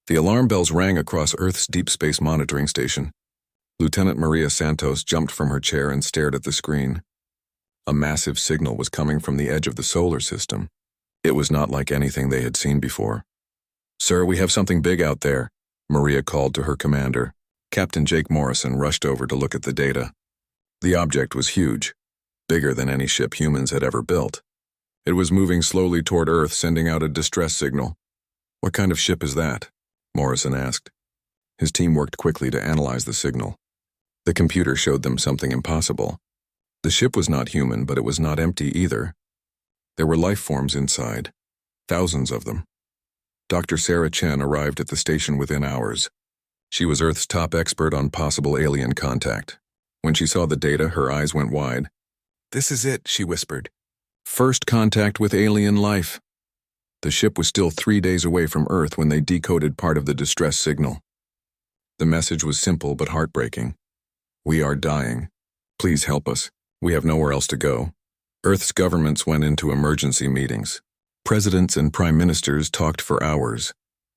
The alarm bells rang across Earth's deep space monitoring station. Lieutenant Maria Santos jumped from her chair and stared at the screen. A massive signal was coming from the edge of the solar system. It was not like anything they had seen before. "Sir, we have something big out there," Maria called to her commander. Captain Jake Morrison rushed over to look at the data. The object was huge, bigger than any ship humans had ever built. It was moving slowly toward Earth, sending out a distress signal. "What kind of ship is that?" Morrison asked. His team worked quickly to analyze the signal. The computer showed them something impossible. The ship was not human, but it was not empty either. There were life forms inside, thousands of them. Dr. Sarah Chen arrived at the station within hours. She was Earth's top expert on possible alien contact. When she saw the data, her eyes went wide. "This is it," she whispered. "First contact with alien life." The ship was still 3 days away from Earth when they decoded part of the distress signal. The message was simple but heartbreaking. "We are dying. Please help us. We have nowhere else to go." Earth's governments went into emergency meetings. Presidents and prime ministers talked for hours.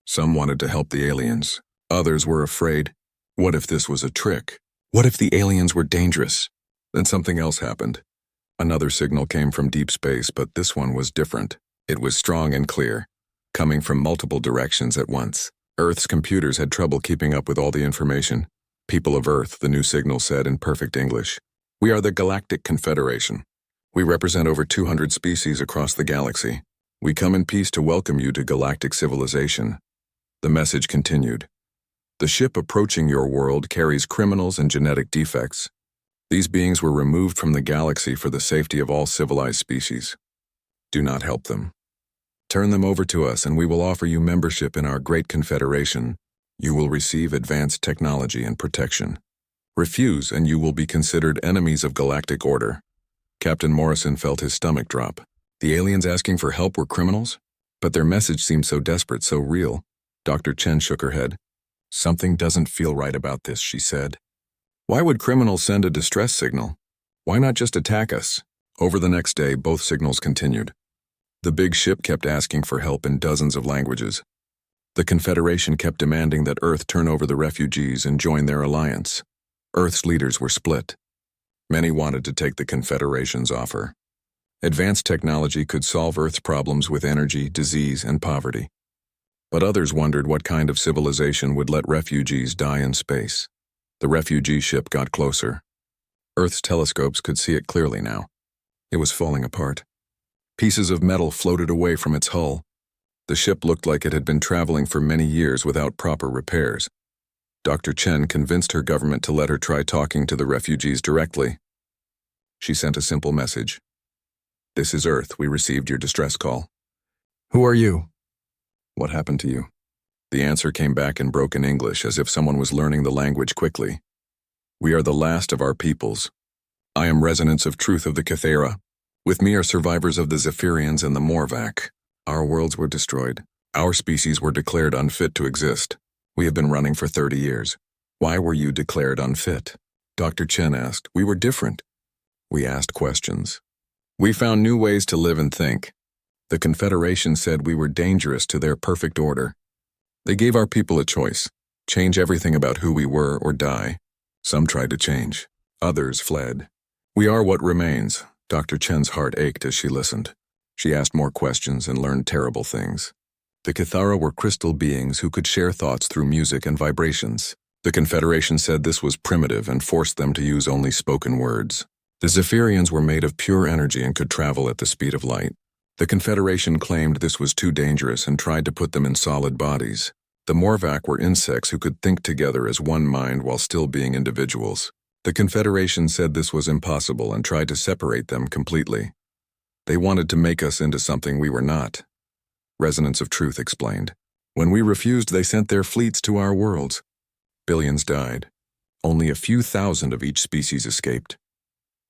Some wanted to help the aliens. Others were afraid. What if this was a trick? What if the aliens were dangerous? Then something else happened. Another signal came from deep space, but this one was different. It was strong and clear, coming from multiple directions at once. Earth's computers had trouble keeping up with all the information. "People of Earth," the new signal said in perfect English. "We are the Galactic Confederation. We represent over 200 species across the galaxy. We come in peace to welcome you to galactic civilization." The message continued. "The ship approaching your world carries criminals and genetic defects. These beings were removed from the galaxy for the safety of all civilized species. Do not help them. Turn them over to us and we will offer you membership in our great confederation. You will receive advanced technology and protection. Refuse and you will be considered enemies of galactic order." Captain Morrison felt his stomach drop. The aliens asking for help were criminals? But their message seemed so desperate, so real. Dr. Chen shook her head. "Something doesn't feel right about this," she said. "Why would criminals send a distress signal? Why not just attack us?" Over the next day, both signals continued. The big ship kept asking for help in dozens of languages. The Confederation kept demanding that Earth turn over the refugees and join their alliance. Earth's leaders were split. Many wanted to take the Confederation's offer. Advanced technology could solve Earth's problems with energy, disease, and poverty. But others wondered what kind of civilization would let refugees die in space. The refugee ship got closer. Earth's telescopes could see it clearly now. It was falling apart. Pieces of metal floated away from its hull. The ship looked like it had been traveling for many years without proper repairs. Dr. Chen convinced her government to let her try talking to the refugees directly. She sent a simple message. "This is Earth. We received your distress call." "Who are you?" "What happened to you?" The answer came back in broken English, as if someone was learning the language quickly. "We are the last of our peoples. I am resonance of truth of the Cathera. With me are survivors of the Zephyrians and the Morvac. Our worlds were destroyed. Our species were declared unfit to exist. We have been running for 30 years. Why were you declared unfit?" Dr. Chen asked. "We were different. We asked questions. We found new ways to live and think. The Confederation said we were dangerous to their perfect order. They gave our people a choice: change everything about who we were or die. Some tried to change. Others fled. We are what remains." Dr. Chen's heart ached as she listened. She asked more questions and learned terrible things. The Cathara were crystal beings who could share thoughts through music and vibrations. The Confederation said this was primitive and forced them to use only spoken words. The Zephyrians were made of pure energy and could travel at the speed of light. The Confederation claimed this was too dangerous and tried to put them in solid bodies. The Morvac were insects who could think together as one mind while still being individuals. The Confederation said this was impossible and tried to separate them completely. They wanted to make us into something we were not. Resonance of Truth explained. When we refused, they sent their fleets to our worlds. Billions died. Only a few thousand of each species escaped.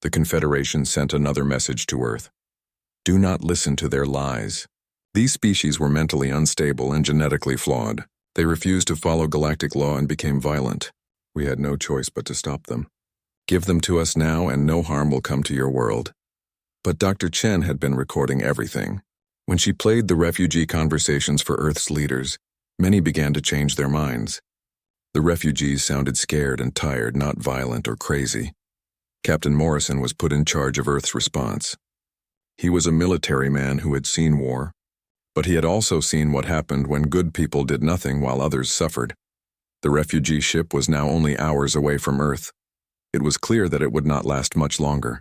The Confederation sent another message to Earth. Do not listen to their lies. These species were mentally unstable and genetically flawed. They refused to follow galactic law and became violent. We had no choice but to stop them. Give them to us now and no harm will come to your world. But Dr. Chen had been recording everything. When she played the refugee conversations for Earth's leaders, Many began to change their minds. The refugees sounded scared and tired, not violent or crazy. Captain Morrison was put in charge of Earth's response. He was a military man who had seen war, but he had also seen what happened when good people did nothing while others suffered. The refugee ship was now only hours away from Earth. It was clear that it would not last much longer.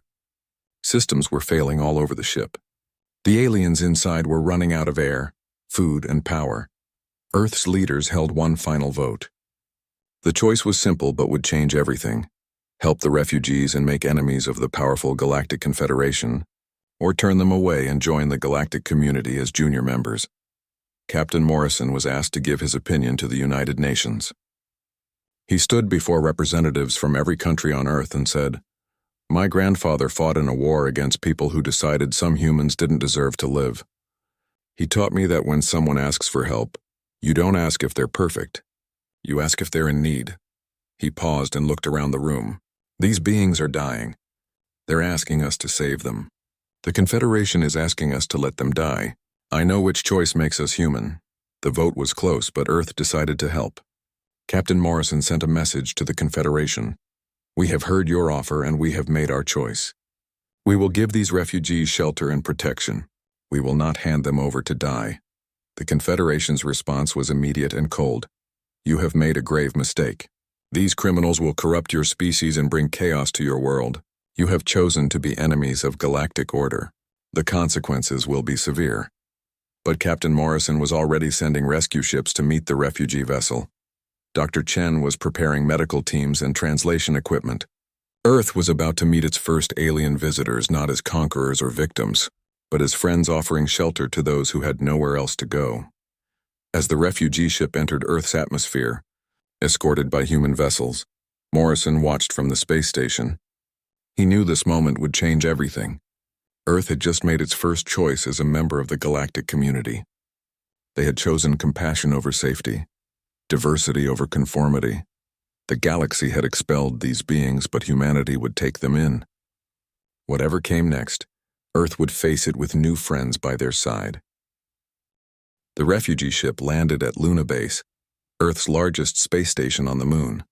Systems were failing all over the ship. The aliens inside were running out of air, food, and power. Earth's leaders held one final vote. The choice was simple but would change everything: help the refugees and make enemies of the powerful Galactic Confederation, or turn them away and join the galactic community as junior members. Captain Morrison was asked to give his opinion to the United Nations. He stood before representatives from every country on Earth and said, "My grandfather fought in a war against people who decided some humans didn't deserve to live. He taught me that when someone asks for help, you don't ask if they're perfect. You ask if they're in need." He paused and looked around the room. "These beings are dying. They're asking us to save them. The Confederation is asking us to let them die. I know which choice makes us human." The vote was close, but Earth decided to help. Captain Morrison sent a message to the Confederation. "We have heard your offer and we have made our choice. We will give these refugees shelter and protection. We will not hand them over to die." The Confederation's response was immediate and cold. "You have made a grave mistake. These criminals will corrupt your species and bring chaos to your world. You have chosen to be enemies of galactic order. The consequences will be severe." But Captain Morrison was already sending rescue ships to meet the refugee vessel. Dr. Chen was preparing medical teams and translation equipment. Earth was about to meet its first alien visitors not as conquerors or victims, but as friends offering shelter to those who had nowhere else to go. As the refugee ship entered Earth's atmosphere, escorted by human vessels, Morrison watched from the space station. He knew this moment would change everything. Earth had just made its first choice as a member of the galactic community. They had chosen compassion over safety, diversity over conformity. The galaxy had expelled these beings, but humanity would take them in. Whatever came next, Earth would face it with new friends by their side. The refugee ship landed at Luna Base, Earth's largest space station on the moon.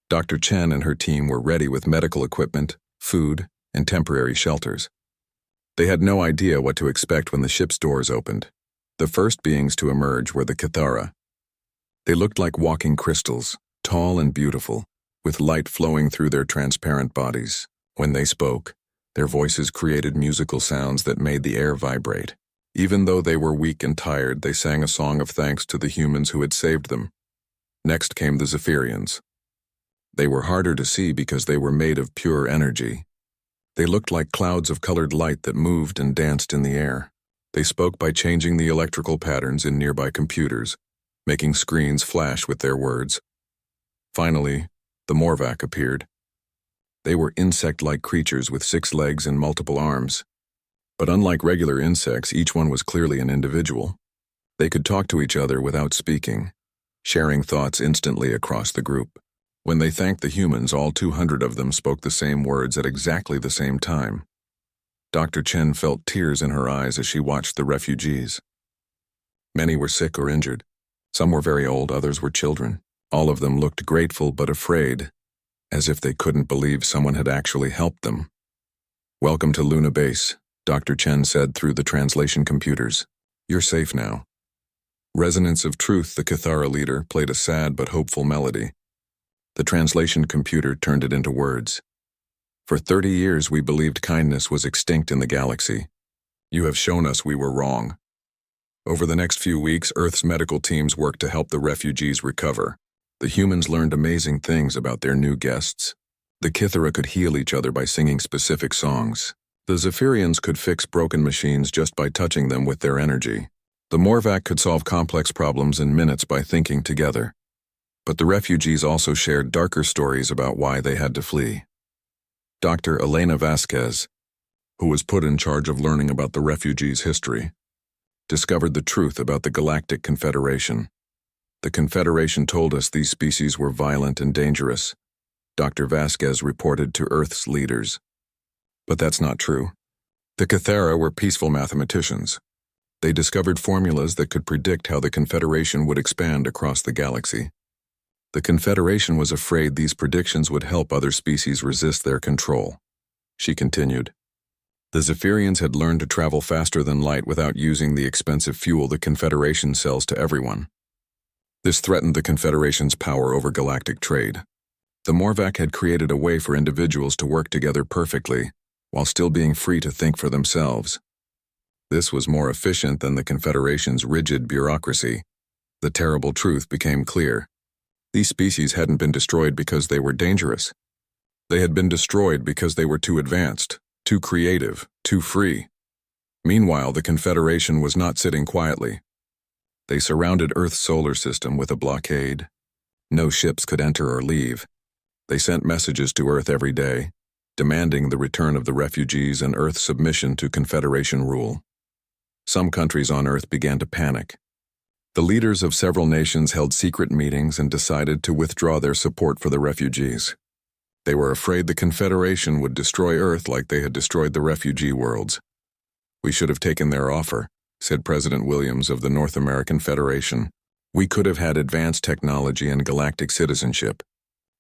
Dr. Chen and her team were ready with medical equipment, food, and temporary shelters. They had no idea what to expect when the ship's doors opened. The first beings to emerge were the Cathara. They looked like walking crystals, tall and beautiful, with light flowing through their transparent bodies. When they spoke, their voices created musical sounds that made the air vibrate. Even though they were weak and tired, they sang a song of thanks to the humans who had saved them. Next came the Zephyrians. They were harder to see because they were made of pure energy. They looked like clouds of colored light that moved and danced in the air. They spoke by changing the electrical patterns in nearby computers, making screens flash with their words. Finally, the Morvac appeared. They were insect-like creatures with 6 legs and multiple arms. But unlike regular insects, each one was clearly an individual. They could talk to each other without speaking, sharing thoughts instantly across the group. When they thanked the humans, all 200 of them spoke the same words at exactly the same time. Dr. Chen felt tears in her eyes as she watched the refugees. Many were sick or injured. Some were very old, others were children. All of them looked grateful but afraid, as if they couldn't believe someone had actually helped them. "Welcome to Luna Base," Dr. Chen said through the translation computers. "You're safe now." Resonance of Truth, the Cathara leader, played a sad but hopeful melody. The translation computer turned it into words. "For 30 years we believed kindness was extinct in the galaxy. You have shown us we were wrong." Over the next few weeks, Earth's medical teams worked to help the refugees recover. The humans learned amazing things about their new guests. The Cathara could heal each other by singing specific songs. The Zephyrians could fix broken machines just by touching them with their energy. The Morvac could solve complex problems in minutes by thinking together. But the refugees also shared darker stories about why they had to flee. Dr. Elena Vasquez, who was put in charge of learning about the refugees' history, discovered the truth about the Galactic Confederation. "The Confederation told us these species were violent and dangerous," Dr. Vasquez reported to Earth's leaders. But that's not true. The Cathara were peaceful mathematicians. They discovered formulas that could predict how the Confederation would expand across the galaxy. The Confederation was afraid these predictions would help other species resist their control. She continued. The Zephyrians had learned to travel faster than light without using the expensive fuel the Confederation sells to everyone. This threatened the Confederation's power over galactic trade. The Morvac had created a way for individuals to work together perfectly, while still being free to think for themselves. This was more efficient than the Confederation's rigid bureaucracy. The terrible truth became clear. These species hadn't been destroyed because they were dangerous. They had been destroyed because they were too advanced, too creative, too free. Meanwhile, the Confederation was not sitting quietly. They surrounded Earth's solar system with a blockade. No ships could enter or leave. They sent messages to Earth every day, demanding the return of the refugees and Earth's submission to Confederation rule. Some countries on Earth began to panic. The leaders of several nations held secret meetings and decided to withdraw their support for the refugees. They were afraid the Confederation would destroy Earth like they had destroyed the refugee worlds. "We should have taken their offer," said President Williams of the North American Federation. "We could have had advanced technology and galactic citizenship.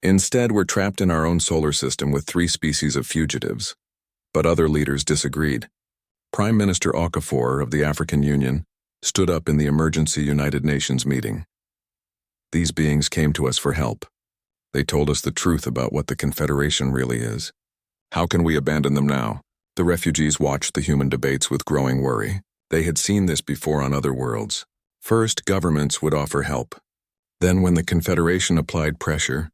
Instead, we're trapped in our own solar system with 3 species of fugitives." But other leaders disagreed. Prime Minister Okafor of the African Union stood up in the emergency United Nations meeting. "These beings came to us for help. They told us the truth about what the Confederation really is. How can we abandon them now?" The refugees watched the human debates with growing worry. They had seen this before on other worlds. First, governments would offer help. Then, when the Confederation applied pressure,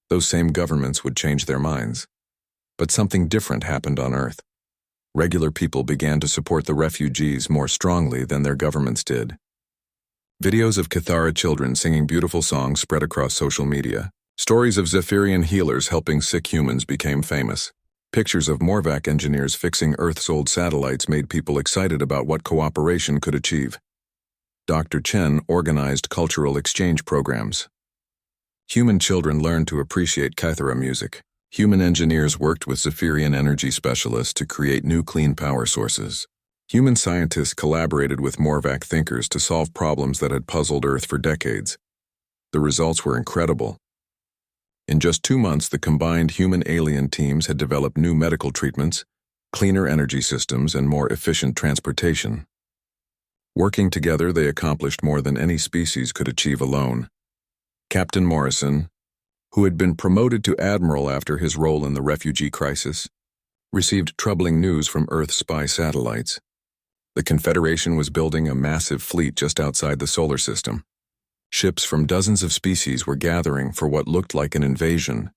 those same governments would change their minds. But something different happened on Earth. Regular people began to support the refugees more strongly than their governments did. Videos of Cathara children singing beautiful songs spread across social media. Stories of Zephyrian healers helping sick humans became famous. Pictures of Morvac engineers fixing Earth's old satellites made people excited about what cooperation could achieve. Dr. Chen organized cultural exchange programs. Human children learned to appreciate Cathara music. Human engineers worked with Zephyrian energy specialists to create new clean power sources. Human scientists collaborated with Morvac thinkers to solve problems that had puzzled Earth for decades. The results were incredible. In just 2 months, the combined human-alien teams had developed new medical treatments, cleaner energy systems, and more efficient transportation. Working together, they accomplished more than any species could achieve alone. Captain Morrison, who had been promoted to admiral after his role in the refugee crisis, received troubling news from Earth's spy satellites. The Confederation was building a massive fleet just outside the solar system. Ships from dozens of species were gathering for what looked like an invasion.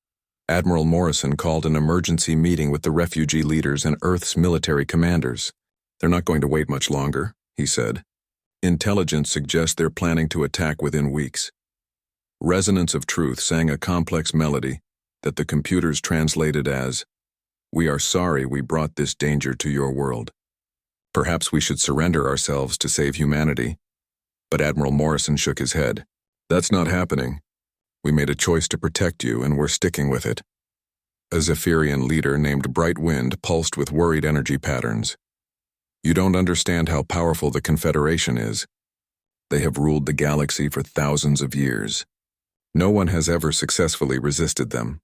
Admiral Morrison called an emergency meeting with the refugee leaders and Earth's military commanders. "They're not going to wait much longer," he said. "Intelligence suggests they're planning to attack within weeks." Resonance of Truth sang a complex melody that the computers translated as, "We are sorry we brought this danger to your world. Perhaps we should surrender ourselves to save humanity." But Admiral Morrison shook his head. "That's not happening. We made a choice to protect you, and we're sticking with it." A Zephyrian leader named Bright Wind pulsed with worried energy patterns. "You don't understand how powerful the Confederation is. They have ruled the galaxy for thousands of years. No one has ever successfully resisted them."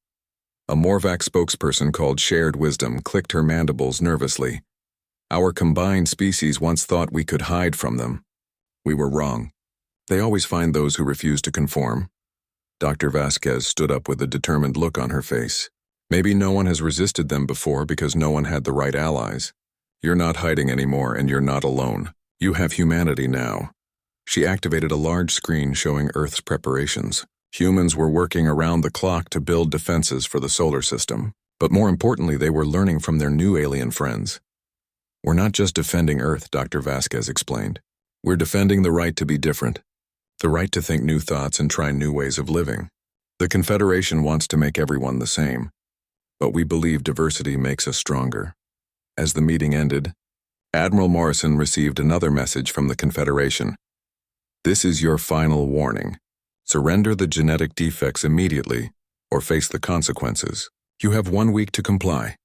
A Morvac spokesperson called Shared Wisdom clicked her mandibles nervously. "Our combined species once thought we could hide from them. We were wrong. They always find those who refuse to conform." Dr. Vasquez stood up with a determined look on her face. "Maybe no one has resisted them before because no one had the right allies. You're not hiding anymore, and you're not alone. You have humanity now." She activated a large screen showing Earth's preparations. Humans were working around the clock to build defenses for the solar system. But more importantly, they were learning from their new alien friends. "We're not just defending Earth," Dr. Vasquez explained. "We're defending the right to be different, the right to think new thoughts and try new ways of living. The Confederation wants to make everyone the same, but we believe diversity makes us stronger." As the meeting ended, Admiral Morrison received another message from the Confederation. "This is your final warning. Surrender the genetic defects immediately, or face the consequences. You have 1 week to comply."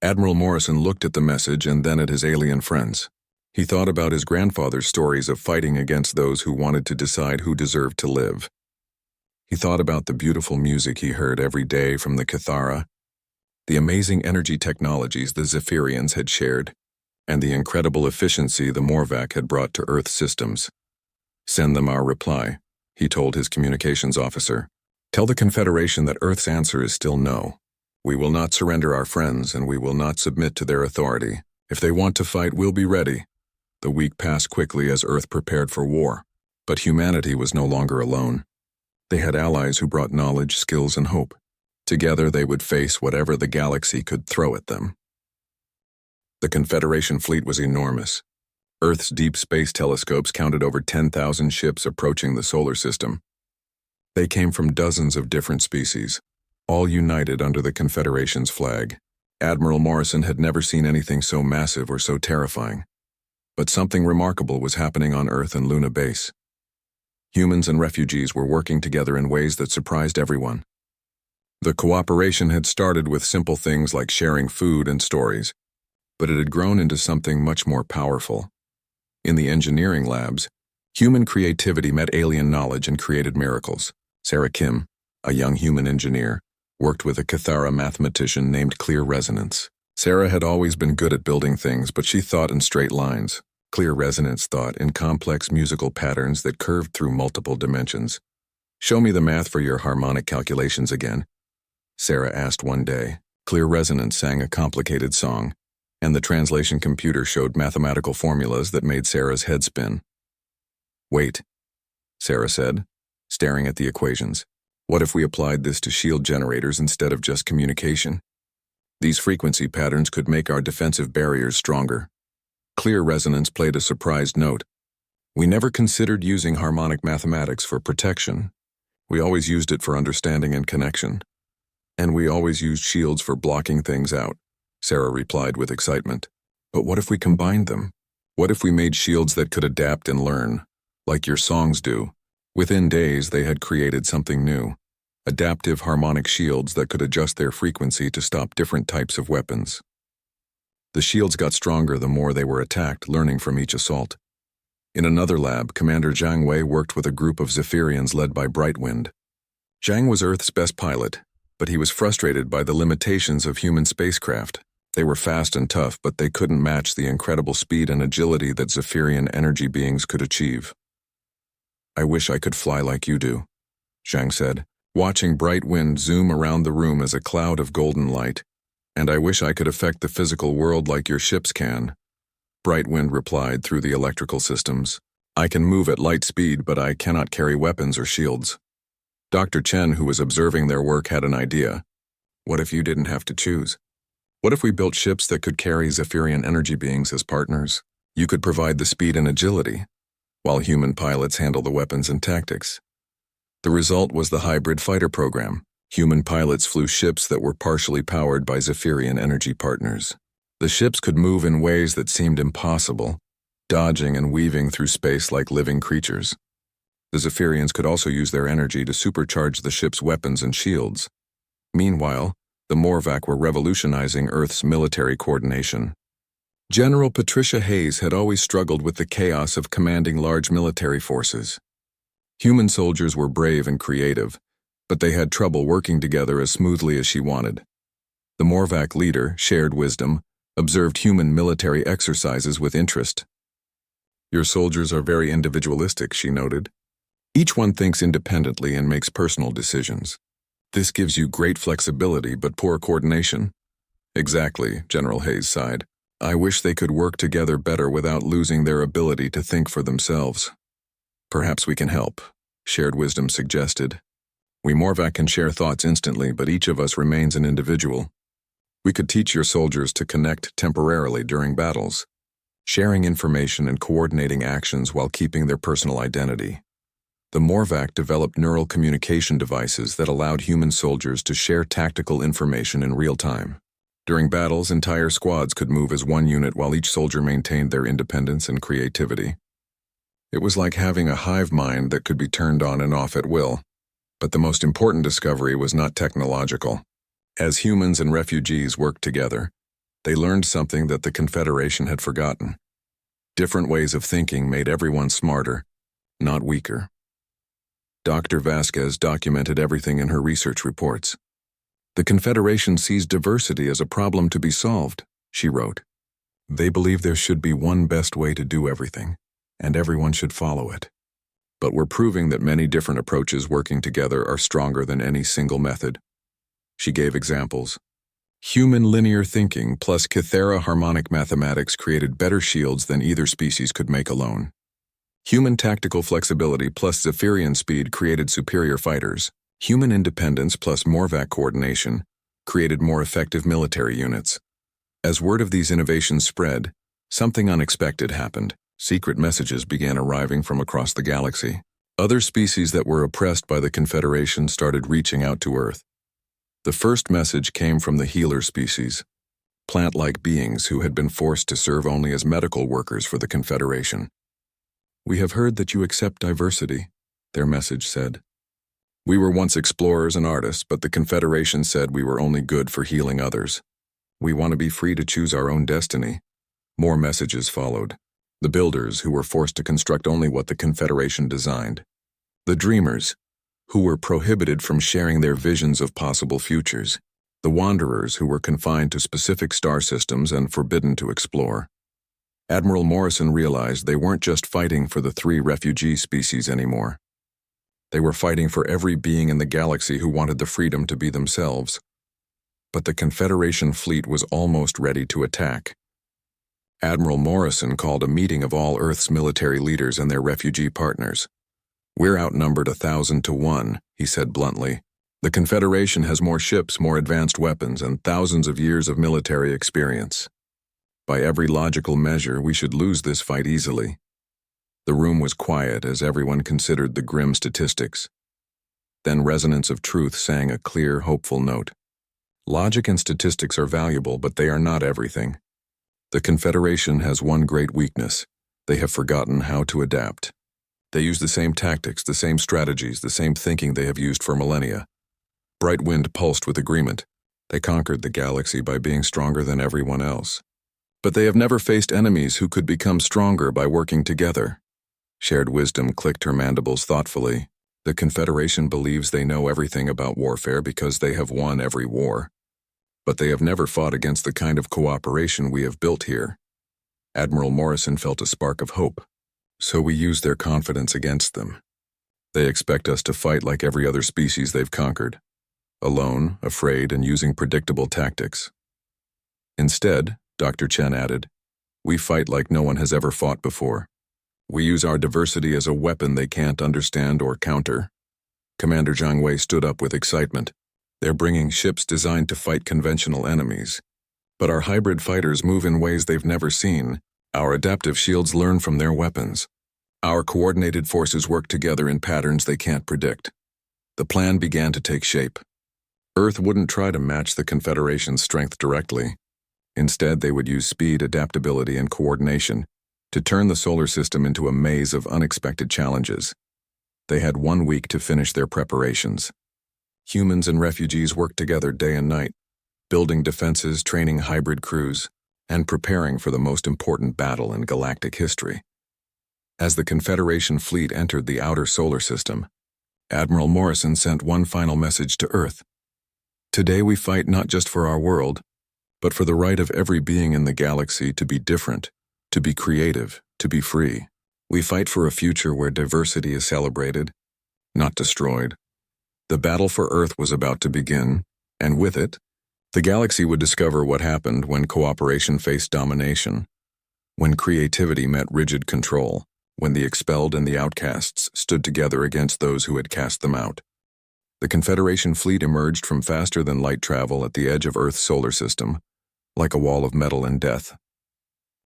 Admiral Morrison looked at the message and then at his alien friends. He thought about his grandfather's stories of fighting against those who wanted to decide who deserved to live. He thought about the beautiful music he heard every day from the Cathara, the amazing energy technologies the Zephyrians had shared, and the incredible efficiency the Morvac had brought to Earth systems. "Send them our reply," he told his communications officer. "Tell the Confederation that Earth's answer is still no. We will not surrender our friends, and we will not submit to their authority. If they want to fight, we'll be ready." The week passed quickly as Earth prepared for war, but humanity was no longer alone. They had allies who brought knowledge, skills, and hope. Together they would face whatever the galaxy could throw at them. The Confederation fleet was enormous. Earth's deep space telescopes counted over 10,000 ships approaching the solar system. They came from dozens of different species, all united under the Confederation's flag. Admiral Morrison had never seen anything so massive or so terrifying. But something remarkable was happening on Earth and Luna Base. Humans and refugees were working together in ways that surprised everyone. The cooperation had started with simple things like sharing food and stories, but it had grown into something much more powerful. In the engineering labs, human creativity met alien knowledge and created miracles. Sarah Kim, a young human engineer, worked with a Cathara mathematician named Clear Resonance. Sarah had always been good at building things, but she thought in straight lines. Clear Resonance thought in complex musical patterns that curved through multiple dimensions. "Show me the math for your harmonic calculations again," Sarah asked one day. Clear Resonance sang a complicated song, and the translation computer showed mathematical formulas that made Sarah's head spin. "Wait," Sarah said, staring at the equations. "What if we applied this to shield generators instead of just communication? These frequency patterns could make our defensive barriers stronger." Clear Resonance played a surprised note. "We never considered using harmonic mathematics for protection. We always used it for understanding and connection. And we always used shields for blocking things out," Sarah replied with excitement. "But what if we combined them? What if we made shields that could adapt and learn, like your songs do?" Within days, they had created something new. Adaptive harmonic shields that could adjust their frequency to stop different types of weapons. The shields got stronger the more they were attacked, learning from each assault. In another lab, Commander Zhang Wei worked with a group of Zephyrians led by Brightwind. Zhang was Earth's best pilot, but he was frustrated by the limitations of human spacecraft. They were fast and tough, but they couldn't match the incredible speed and agility that Zephyrian energy beings could achieve. "I wish I could fly like you do," Zhang said, watching Brightwind zoom around the room as a cloud of golden light. "And I wish I could affect the physical world like your ships can," Brightwind replied through the electrical systems. "I can move at light speed, but I cannot carry weapons or shields." Dr. Chen, who was observing their work, had an idea. "What if you didn't have to choose? What if we built ships that could carry Zephyrian energy beings as partners? You could provide the speed and agility, while human pilots handle the weapons and tactics." The result was the hybrid fighter program. Human pilots flew ships that were partially powered by Zephyrian energy partners. The ships could move in ways that seemed impossible, dodging and weaving through space like living creatures. The Zephyrians could also use their energy to supercharge the ship's weapons and shields. Meanwhile, the Morvac were revolutionizing Earth's military coordination. General Patricia Hayes had always struggled with the chaos of commanding large military forces. Human soldiers were brave and creative, but they had trouble working together as smoothly as she wanted. The Morvac leader, Shared Wisdom, observed human military exercises with interest. "Your soldiers are very individualistic," she noted. "Each one thinks independently and makes personal decisions. This gives you great flexibility but poor coordination." "Exactly," General Hayes sighed. "I wish they could work together better without losing their ability to think for themselves." "Perhaps we can help," Shared Wisdom suggested. "We Morvac can share thoughts instantly, but each of us remains an individual. We could teach your soldiers to connect temporarily during battles, sharing information and coordinating actions while keeping their personal identity." The Morvac developed neural communication devices that allowed human soldiers to share tactical information in real time. During battles, entire squads could move as one unit while each soldier maintained their independence and creativity. It was like having a hive mind that could be turned on and off at will. But the most important discovery was not technological. As humans and refugees worked together, they learned something that the Confederation had forgotten. Different ways of thinking made everyone smarter, not weaker. Dr. Vasquez documented everything in her research reports. The Confederation sees diversity as a problem to be solved, she wrote. They believe there should be one best way to do everything, and everyone should follow it. But we're proving that many different approaches working together are stronger than any single method. She gave examples. Human linear thinking plus Kythera harmonic mathematics created better shields than either species could make alone. Human tactical flexibility plus Zephyrian speed created superior fighters. Human independence plus Morvac coordination created more effective military units. As word of these innovations spread, something unexpected happened. Secret messages began arriving from across the galaxy. Other species that were oppressed by the Confederation started reaching out to Earth. The first message came from the healer species, plant-like beings who had been forced to serve only as medical workers for the Confederation. We have heard that you accept diversity, their message said. We were once explorers and artists, but the Confederation said we were only good for healing others. We want to be free to choose our own destiny. More messages followed. The builders, who were forced to construct only what the Confederation designed. The dreamers, who were prohibited from sharing their visions of possible futures. The wanderers, who were confined to specific star systems and forbidden to explore. Admiral Morrison realized they weren't just fighting for the 3 refugee species anymore. They were fighting for every being in the galaxy who wanted the freedom to be themselves. But the Confederation fleet was almost ready to attack. Admiral Morrison called a meeting of all Earth's military leaders and their refugee partners. We're outnumbered 1,000 to 1, he said bluntly. The Confederation has more ships, more advanced weapons, and thousands of years of military experience. By every logical measure, we should lose this fight easily. The room was quiet as everyone considered the grim statistics. Then Resonance of Truth sang a clear, hopeful note. Logic and statistics are valuable, but they are not everything. The Confederation has one great weakness. They have forgotten how to adapt. They use the same tactics, the same strategies, the same thinking they have used for millennia. Bright Wind pulsed with agreement. They conquered the galaxy by being stronger than everyone else. But they have never faced enemies who could become stronger by working together. Shared Wisdom clicked her mandibles thoughtfully. The Confederation believes they know everything about warfare because they have won every war. But they have never fought against the kind of cooperation we have built here. Admiral Morrison felt a spark of hope. So we use their confidence against them. They expect us to fight like every other species they've conquered. Alone, afraid, and using predictable tactics. Instead, Dr. Chen added, we fight like no one has ever fought before. We use our diversity as a weapon they can't understand or counter. Commander Zhang Wei stood up with excitement. They're bringing ships designed to fight conventional enemies. But our hybrid fighters move in ways they've never seen. Our adaptive shields learn from their weapons. Our coordinated forces work together in patterns they can't predict. The plan began to take shape. Earth wouldn't try to match the Confederation's strength directly. Instead, they would use speed, adaptability, and coordination to turn the solar system into a maze of unexpected challenges. They had 1 week to finish their preparations. Humans and refugees worked together day and night, building defenses, training hybrid crews, and preparing for the most important battle in galactic history. As the Confederation fleet entered the outer solar system, Admiral Morrison sent one final message to Earth. Today we fight not just for our world, but for the right of every being in the galaxy to be different, to be creative, to be free. We fight for a future where diversity is celebrated, not destroyed. The battle for Earth was about to begin, and with it, the galaxy would discover what happened when cooperation faced domination, when creativity met rigid control, when the expelled and the outcasts stood together against those who had cast them out. The Confederation fleet emerged from faster-than-light travel at the edge of Earth's solar system, like a wall of metal and death.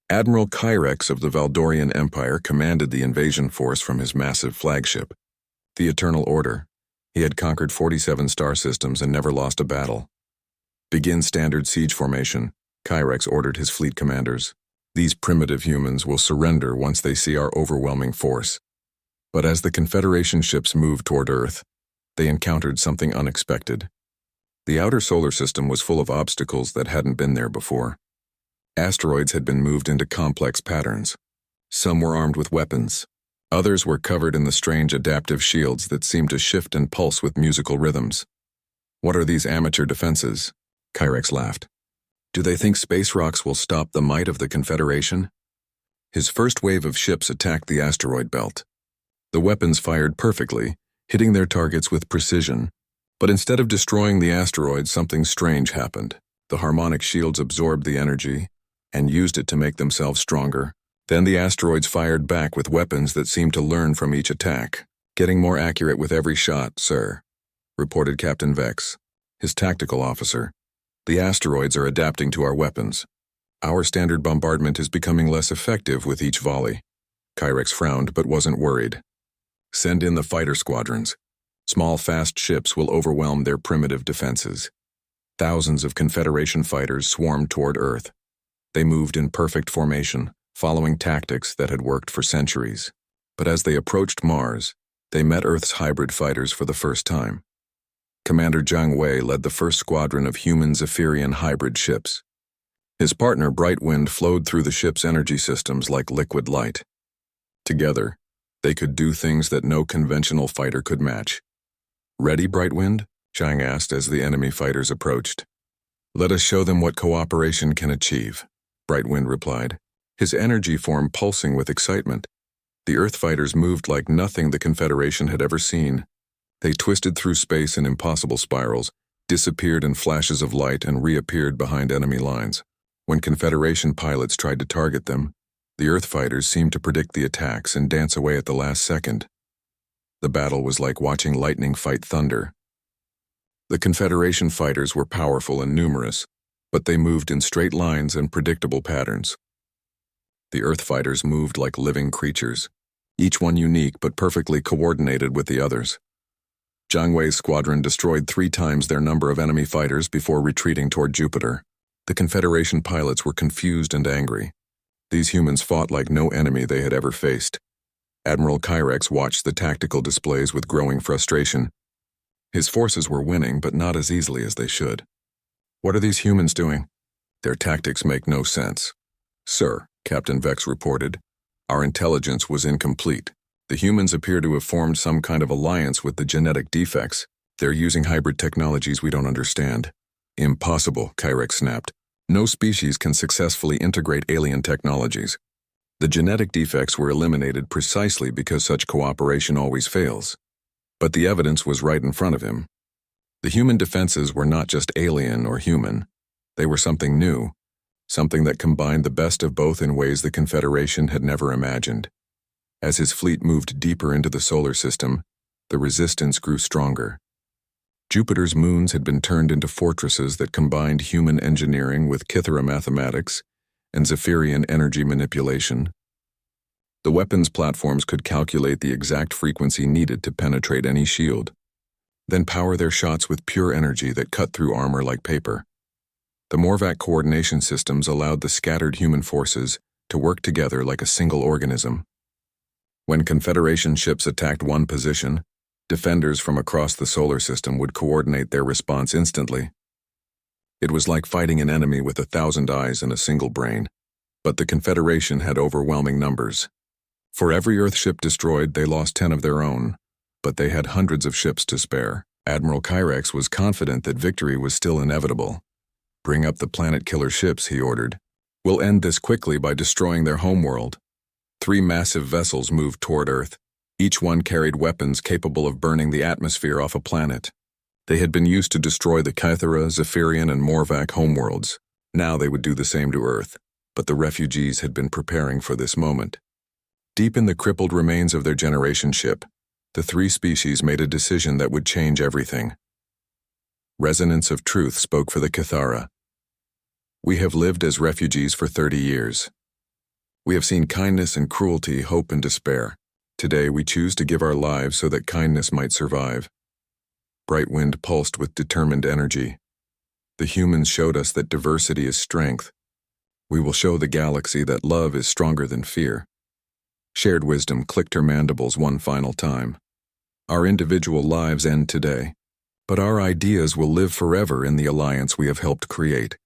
Admiral Kyrex of the Valdorian Empire commanded the invasion force from his massive flagship, the Eternal Order. He had conquered 47 star systems and never lost a battle. Begin standard siege formation, Kyrex ordered his fleet commanders. These primitive humans will surrender once they see our overwhelming force. But as the Confederation ships moved toward Earth, they encountered something unexpected. The outer solar system was full of obstacles that hadn't been there before. Asteroids had been moved into complex patterns. Some were armed with weapons. Others were covered in the strange adaptive shields that seemed to shift and pulse with musical rhythms. What are these amateur defenses? Kyrex laughed. Do they think Space Rocks will stop the might of the Confederation? His first wave of ships attacked the asteroid belt. The weapons fired perfectly, hitting their targets with precision. But instead of destroying the asteroid, something strange happened. The harmonic shields absorbed the energy and used it to make themselves stronger. Then the asteroids fired back with weapons that seemed to learn from each attack. Getting more accurate with every shot, sir, reported Captain Vex, his tactical officer. The asteroids are adapting to our weapons. Our standard bombardment is becoming less effective with each volley. Kyrex frowned but wasn't worried. Send in the fighter squadrons. Small, fast ships will overwhelm their primitive defenses. Thousands of Confederation fighters swarmed toward Earth. They moved in perfect formation, following tactics that had worked for centuries. But as they approached Mars, they met Earth's hybrid fighters for the first time. Commander Jiang Wei led the first squadron of human Zephyrian hybrid ships. His partner Brightwind flowed through the ship's energy systems like liquid light. Together, they could do things that no conventional fighter could match. Ready, Brightwind? Jiang asked as the enemy fighters approached. Let us show them what cooperation can achieve, Brightwind replied, his energy form pulsing with excitement. The Earth fighters moved like nothing the Confederation had ever seen. They twisted through space in impossible spirals, disappeared in flashes of light, and reappeared behind enemy lines. When Confederation pilots tried to target them, the Earth fighters seemed to predict the attacks and dance away at the last second. The battle was like watching lightning fight thunder. The Confederation fighters were powerful and numerous, but they moved in straight lines and predictable patterns. The Earth fighters moved like living creatures, each one unique but perfectly coordinated with the others. Jiang Wei's squadron destroyed 3 times their number of enemy fighters before retreating toward Jupiter. The Confederation pilots were confused and angry. These humans fought like no enemy they had ever faced. Admiral Kyrex watched the tactical displays with growing frustration. His forces were winning, but not as easily as they should. What are these humans doing? Their tactics make no sense. Sir, Captain Vex reported, our intelligence was incomplete. The humans appear to have formed some kind of alliance with the genetic defects. They're using hybrid technologies we don't understand. Impossible, Kyrex snapped. No species can successfully integrate alien technologies. The genetic defects were eliminated precisely because such cooperation always fails. But the evidence was right in front of him. The human defenses were not just alien or human. They were something new, something that combined the best of both in ways the Confederation had never imagined. As his fleet moved deeper into the solar system, the resistance grew stronger. Jupiter's moons had been turned into fortresses that combined human engineering with Kythera mathematics and Zephyrian energy manipulation. The weapons platforms could calculate the exact frequency needed to penetrate any shield, then power their shots with pure energy that cut through armor like paper. The Morvac coordination systems allowed the scattered human forces to work together like a single organism. When Confederation ships attacked one position, defenders from across the solar system would coordinate their response instantly. It was like fighting an enemy with 1,000 eyes and a single brain, but the Confederation had overwhelming numbers. For every Earth ship destroyed, they lost 10 of their own, but they had hundreds of ships to spare. Admiral Kyrex was confident that victory was still inevitable. Bring up the planet-killer ships, he ordered. We'll end this quickly by destroying their homeworld. 3 massive vessels moved toward Earth. Each one carried weapons capable of burning the atmosphere off a planet. They had been used to destroy the Kythera, Zephyrian, and Morvac homeworlds. Now they would do the same to Earth, but the refugees had been preparing for this moment. Deep in the crippled remains of their generation ship, the 3 species made a decision that would change everything. Resonance of truth spoke for the Kythera. We have lived as refugees for 30 years. We have seen kindness and cruelty, hope and despair. Today we choose to give our lives so that kindness might survive. Brightwind pulsed with determined energy. The humans showed us that diversity is strength. We will show the galaxy that love is stronger than fear. Shared wisdom clicked her mandibles one final time. Our individual lives end today, but our ideas will live forever in the alliance we have helped create.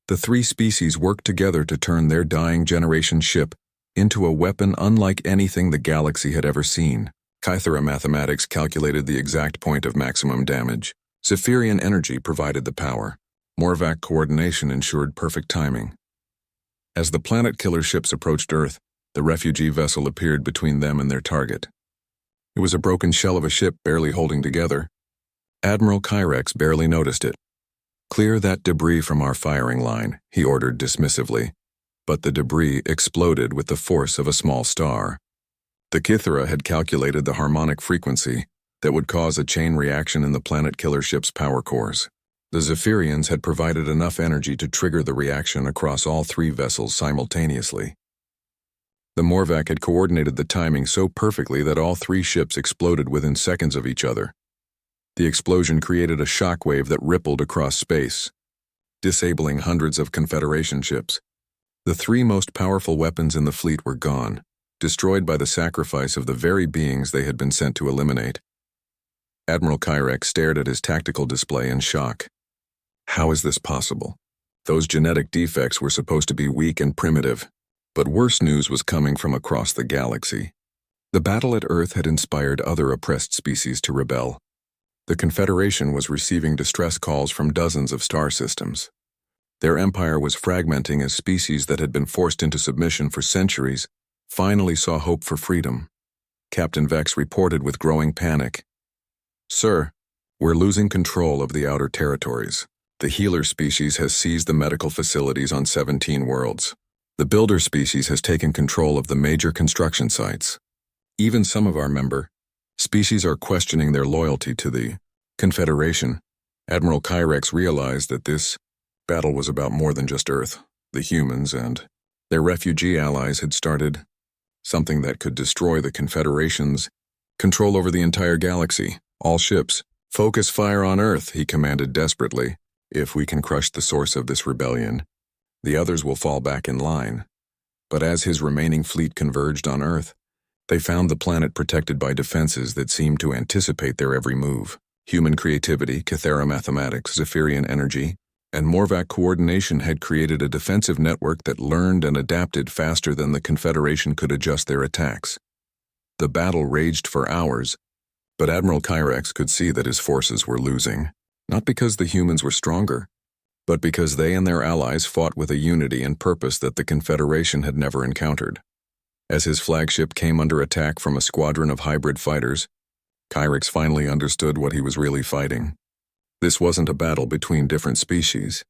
The 3 species worked together to turn their dying generation ship into a weapon unlike anything the galaxy had ever seen. Kythera mathematics calculated the exact point of maximum damage. Zephyrian energy provided the power. Morvac coordination ensured perfect timing. As the planet killer ships approached Earth, the refugee vessel appeared between them and their target. It was a broken shell of a ship barely holding together. Admiral Kyrex barely noticed it. "Clear that debris from our firing line," he ordered dismissively. But the debris exploded with the force of a small star. The Kythera had calculated the harmonic frequency that would cause a chain reaction in the planet killer ship's power cores. The Zephyrians had provided enough energy to trigger the reaction across all three vessels simultaneously. The Morvac had coordinated the timing so perfectly that all three ships exploded within seconds of each other. The explosion created a shockwave that rippled across space, disabling hundreds of Confederation ships. The three most powerful weapons in the fleet were gone, destroyed by the sacrifice of the very beings they had been sent to eliminate. Admiral Kyrex stared at his tactical display in shock. How is this possible? Those genetic defects were supposed to be weak and primitive. But worse news was coming from across the galaxy. The battle at Earth had inspired other oppressed species to rebel. The Confederation was receiving distress calls from dozens of star systems. Their empire was fragmenting as species that had been forced into submission for centuries finally saw hope for freedom. Captain Vex reported with growing panic. "Sir, we're losing control of the outer territories. The healer species has seized the medical facilities on 17 worlds. The builder species has taken control of the major construction sites. Even some of our member species are questioning their loyalty to the Confederation." Admiral Kyrex realized that this battle was about more than just Earth. The humans and their refugee allies had started something that could destroy the Confederation's control over the entire galaxy. "All ships, focus fire on Earth," he commanded desperately. "If we can crush the source of this rebellion, the others will fall back in line." But as his remaining fleet converged on Earth, they found the planet protected by defenses that seemed to anticipate their every move. Human creativity, Kythera mathematics, Zephyrian energy, and Morvac coordination had created a defensive network that learned and adapted faster than the Confederation could adjust their attacks. The battle raged for hours, but Admiral Kyrex could see that his forces were losing, not because the humans were stronger, but because they and their allies fought with a unity and purpose that the Confederation had never encountered. As his flagship came under attack from a squadron of hybrid fighters, Kyrex finally understood what he was really fighting. This wasn't a battle between different species.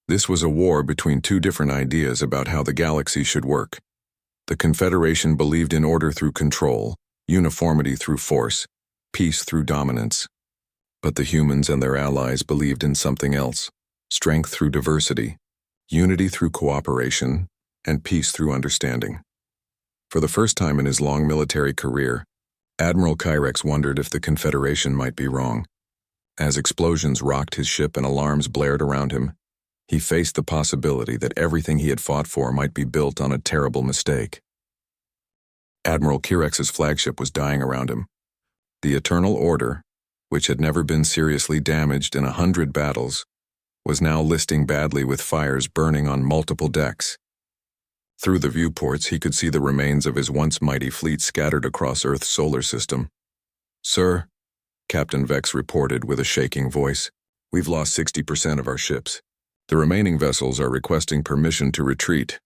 This was a war between two different ideas about how the galaxy should work. The Confederation believed in order through control, uniformity through force, peace through dominance. But the humans and their allies believed in something else: strength through diversity, unity through cooperation, and peace through understanding. For the first time in his long military career, Admiral Kyrex wondered if the Confederation might be wrong. As explosions rocked his ship and alarms blared around him, he faced the possibility that everything he had fought for might be built on a terrible mistake. Admiral Kyrex's flagship was dying around him. The Eternal Order, which had never been seriously damaged in 100 battles, was now listing badly with fires burning on multiple decks. Through the viewports, he could see the remains of his once mighty fleet scattered across Earth's solar system. "Sir," Captain Vex reported with a shaking voice, "we've lost 60% of our ships. The remaining vessels are requesting permission to retreat."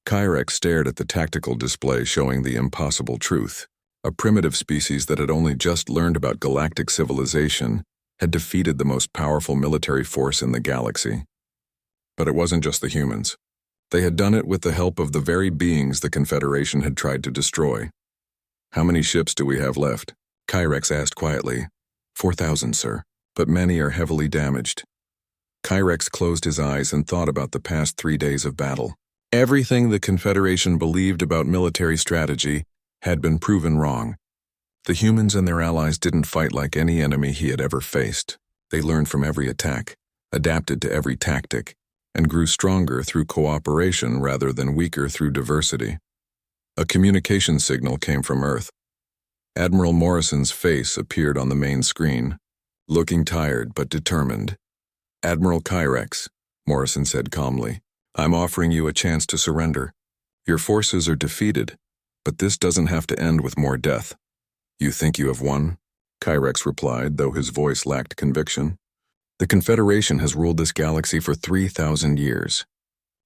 Kyrex stared at the tactical display showing the impossible truth. A primitive species that had only just learned about galactic civilization had defeated the most powerful military force in the galaxy. But it wasn't just the humans. They had done it with the help of the very beings the Confederation had tried to destroy. "How many ships do we have left?" Kyrex asked quietly. 4,000, sir, but many are heavily damaged." Kyrex closed his eyes and thought about the past 3 days of battle. Everything the Confederation believed about military strategy had been proven wrong. The humans and their allies didn't fight like any enemy he had ever faced. They learned from every attack, adapted to every tactic, and grew stronger through cooperation rather than weaker through diversity. A communication signal came from Earth. Admiral Morrison's face appeared on the main screen, looking tired but determined. "Admiral Kyrex," Morrison said calmly, "I'm offering you a chance to surrender. Your forces are defeated, but this doesn't have to end with more death. You think you have won? Kyrex replied, though his voice lacked conviction. The Confederation has ruled this galaxy for 3,000 years.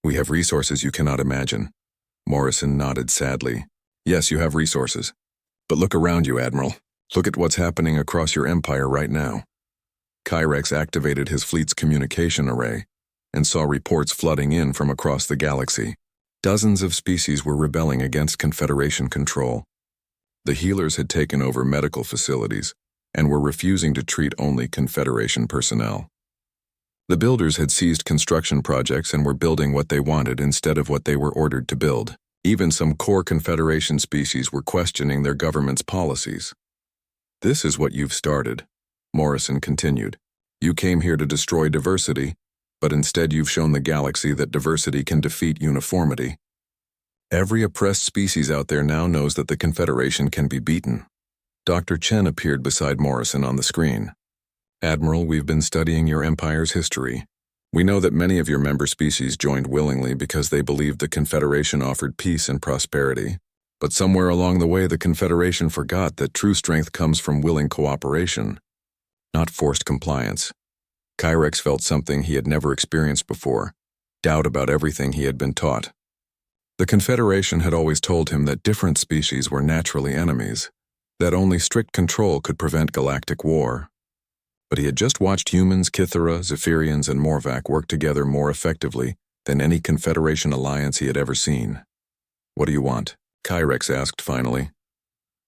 We have resources you cannot imagine. Morrison nodded sadly. Yes, you have resources. But look around you, Admiral. Look at what's happening across your empire right now. Kyrex activated his fleet's communication array and saw reports flooding in from across the galaxy. Dozens of species were rebelling against Confederation control. The healers had taken over medical facilities and were refusing to treat only Confederation personnel. The builders had seized construction projects and were building what they wanted instead of what they were ordered to build. Even some core Confederation species were questioning their government's policies. This is what you've started, Morrison continued. You came here to destroy diversity, but instead you've shown the galaxy that diversity can defeat uniformity. Every oppressed species out there now knows that the Confederation can be beaten. Dr. Chen appeared beside Morrison on the screen. Admiral, we've been studying your empire's history. We know that many of your member species joined willingly because they believed the Confederation offered peace and prosperity. But somewhere along the way, the Confederation forgot that true strength comes from willing cooperation, not forced compliance. Kyrex felt something he had never experienced before, doubt about everything he had been taught. The Confederation had always told him that different species were naturally enemies, that only strict control could prevent galactic war. But he had just watched humans, Kythera, Zephyrians, and Morvac work together more effectively than any Confederation alliance he had ever seen. What do you want? Kyrex asked finally.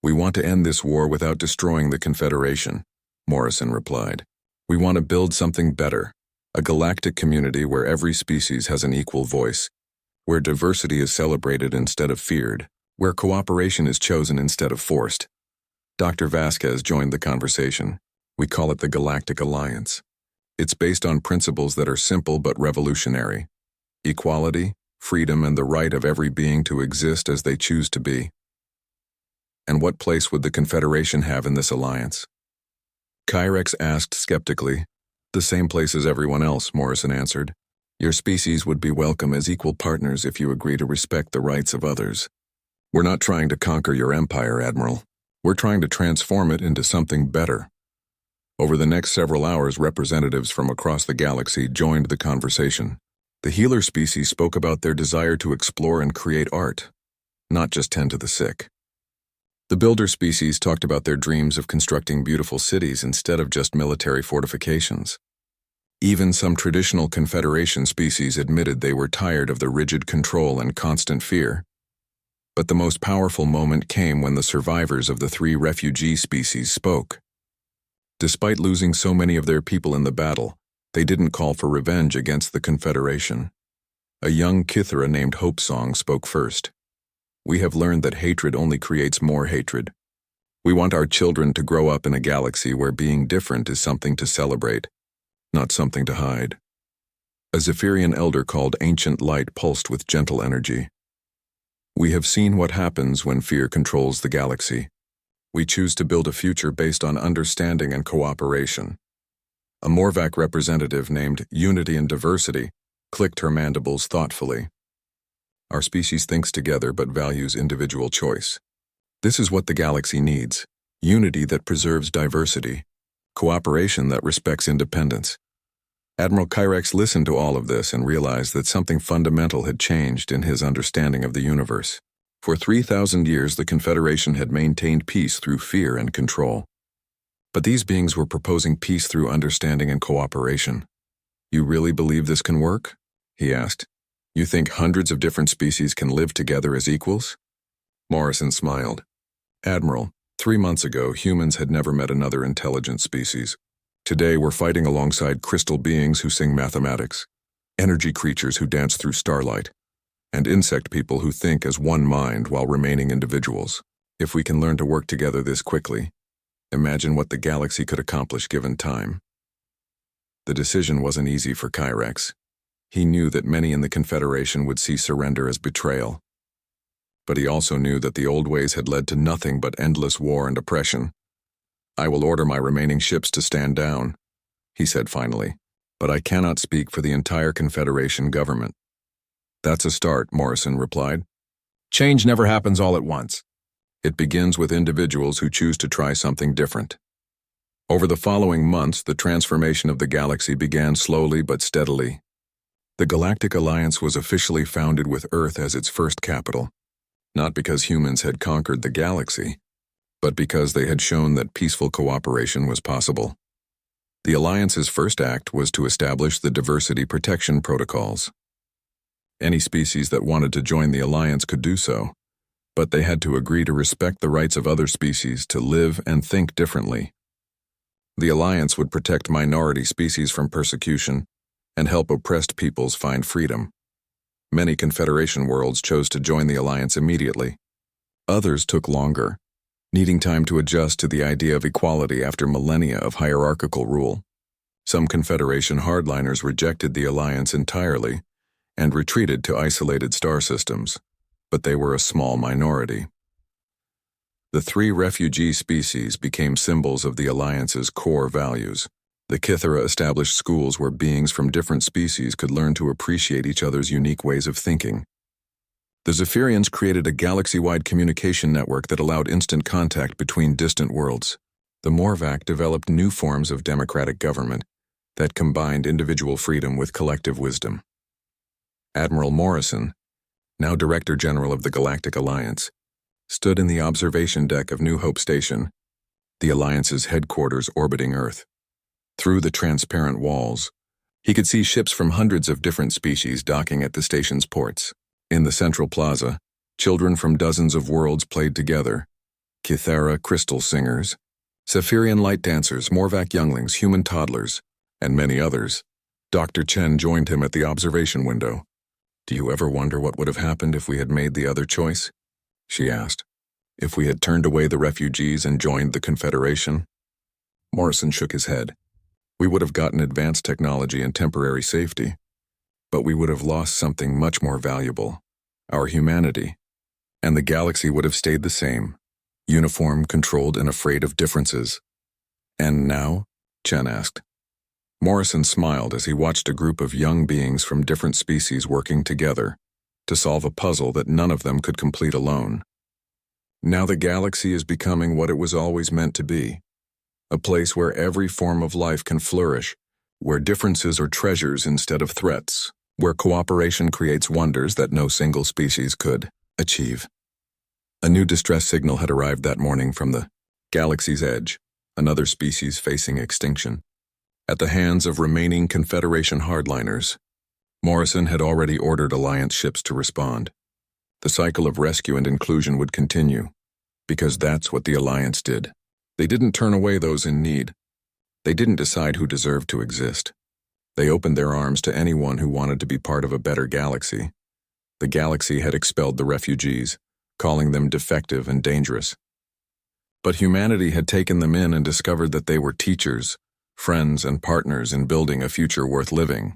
We want to end this war without destroying the Confederation, Morrison replied. We want to build something better, a galactic community where every species has an equal voice, where diversity is celebrated instead of feared, where cooperation is chosen instead of forced. Dr. Vasquez joined the conversation. We call it the Galactic Alliance. It's based on principles that are simple but revolutionary. Equality, freedom, and the right of every being to exist as they choose to be. And what place would the Confederation have in this alliance? Kyrex asked skeptically. The same place as everyone else, Morrison answered. Your species would be welcome as equal partners if you agree to respect the rights of others. We're not trying to conquer your empire, Admiral. We're trying to transform it into something better. Over the next several hours, representatives from across the galaxy joined the conversation. The healer species spoke about their desire to explore and create art, not just tend to the sick. The builder species talked about their dreams of constructing beautiful cities instead of just military fortifications. Even some traditional Confederation species admitted they were tired of the rigid control and constant fear. But the most powerful moment came when the survivors of the 3 refugee species spoke. Despite losing so many of their people in the battle, they didn't call for revenge against the Confederation. A young Kythera named Hopesong spoke first. We have learned that hatred only creates more hatred. We want our children to grow up in a galaxy where being different is something to celebrate, not something to hide. A Zephyrian elder called Ancient Light pulsed with gentle energy. We have seen what happens when fear controls the galaxy. We choose to build a future based on understanding and cooperation. A Morvac representative named Unity and Diversity clicked her mandibles thoughtfully. Our species thinks together but values individual choice. This is what the galaxy needs: unity that preserves diversity, cooperation that respects independence. Admiral Kyrex listened to all of this and realized that something fundamental had changed in his understanding of the universe. For 3,000 years, the Confederation had maintained peace through fear and control. But these beings were proposing peace through understanding and cooperation. You really believe this can work? He asked. You think hundreds of different species can live together as equals? Morrison smiled. Admiral, 3 months ago, humans had never met another intelligent species. Today, we're fighting alongside crystal beings who sing mathematics, energy creatures who dance through starlight, and insect people who think as one mind while remaining individuals. If we can learn to work together this quickly, imagine what the galaxy could accomplish given time. The decision wasn't easy for Kyrex. He knew that many in the Confederation would see surrender as betrayal. But he also knew that the old ways had led to nothing but endless war and oppression. I will order my remaining ships to stand down, he said finally, but I cannot speak for the entire Confederation government. That's a start, Morrison replied. Change never happens all at once. It begins with individuals who choose to try something different. Over the following months, the transformation of the galaxy began slowly but steadily. The Galactic Alliance was officially founded with Earth as its first capital, not because humans had conquered the galaxy, but because they had shown that peaceful cooperation was possible. The Alliance's first act was to establish the Diversity Protection Protocols. Any species that wanted to join the Alliance could do so, but they had to agree to respect the rights of other species to live and think differently. The Alliance would protect minority species from persecution and help oppressed peoples find freedom. Many Confederation worlds chose to join the Alliance immediately. Others took longer, needing time to adjust to the idea of equality after millennia of hierarchical rule. Some Confederation hardliners rejected the Alliance entirely and retreated to isolated star systems, but they were a small minority. The 3 refugee species became symbols of the Alliance's core values. The Kythera established schools where beings from different species could learn to appreciate each other's unique ways of thinking. The Zephyrians created a galaxy-wide communication network that allowed instant contact between distant worlds. The Morvac developed new forms of democratic government that combined individual freedom with collective wisdom. Admiral Morrison, now Director General of the Galactic Alliance, stood in the observation deck of New Hope Station, the Alliance's headquarters orbiting Earth. Through the transparent walls, he could see ships from hundreds of different species docking at the station's ports. In the central plaza, children from dozens of worlds played together. Kythera crystal singers, Zephyrian light dancers, Morvac younglings, human toddlers, and many others. Dr. Chen joined him at the observation window. "Do you ever wonder what would have happened if we had made the other choice?" she asked. "If we had turned away the refugees and joined the Confederation?" Morrison shook his head. "We would have gotten advanced technology and temporary safety, but we would have lost something much more valuable, our humanity. And the galaxy would have stayed the same, uniform, controlled, and afraid of differences." "And now?" Chen asked. Morrison smiled as he watched a group of young beings from different species working together to solve a puzzle that none of them could complete alone. "Now the galaxy is becoming what it was always meant to be, a place where every form of life can flourish, where differences are treasures instead of threats, where cooperation creates wonders that no single species could achieve." A new distress signal had arrived that morning from the galaxy's edge, another species facing extinction. At the hands of remaining Confederation hardliners, Morrison had already ordered Alliance ships to respond. The cycle of rescue and inclusion would continue, because that's what the Alliance did. They didn't turn away those in need. They didn't decide who deserved to exist. They opened their arms to anyone who wanted to be part of a better galaxy. The galaxy had expelled the refugees, calling them defective and dangerous. But humanity had taken them in and discovered that they were teachers, friends, and partners in building a future worth living.